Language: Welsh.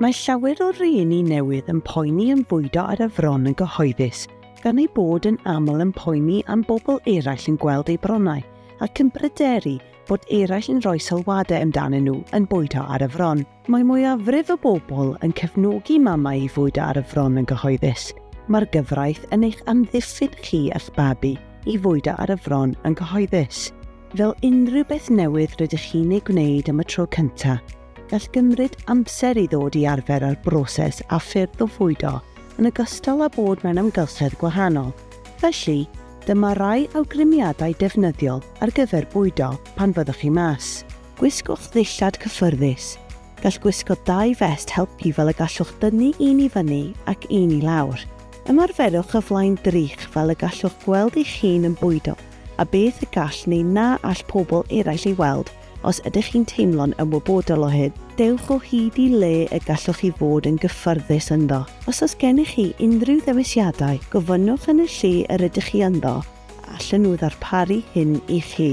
Mae llawer o rieni newydd yn poeni yn bwydo ar y fron yn gyhoeddus, gan ei bod yn aml yn poeni am bobl eraill yn gweld eu bronnau, ac yn bryderu bod eraill yn rhoi sylwadau amdanyn nhw yn bwydo ar y fron. Mae mwyafrif y bobl yn cefnogi mamau i fwydo ar y fron yn gyhoeddus. Mae'r gyfraith yn eich amddiffyn chi a'ch babi i fwydo ar y fron yn gyhoeddus. Fel unrhyw beth newydd rydych chi'n ei gwneud am y tro cyntaf, gall gymryd amser i ddod i arfer â'r broses a ffyrdd o fwydo yn ogystal â bod mewn amgylchedd gwahanol. Felly, dyma rai awgrymiadau defnyddiol ar gyfer bwydo pan fyddwch chi mas. Gwisgwch ddillad cyffyrddus. Gall gwisgo 2 fest helpu fel y gallwch dynnu un i fyny ac un i lawr. Ymarferwch y flaen drych fel y gallwch gweld eich hun yn bwydo, a beth y gall neu na all pobl eraill ei weld os ydych chi'n teimlo'n ymwybodol o hyn. Dewch o hyd i le y gallwch chi fod yn gyffyrddus ynddo. Os oes gennych chi unrhyw ddewisiadau, gofynnwch yn y lle yr ydych chi ynddo, a allan nhw ddarparu hyn i chi.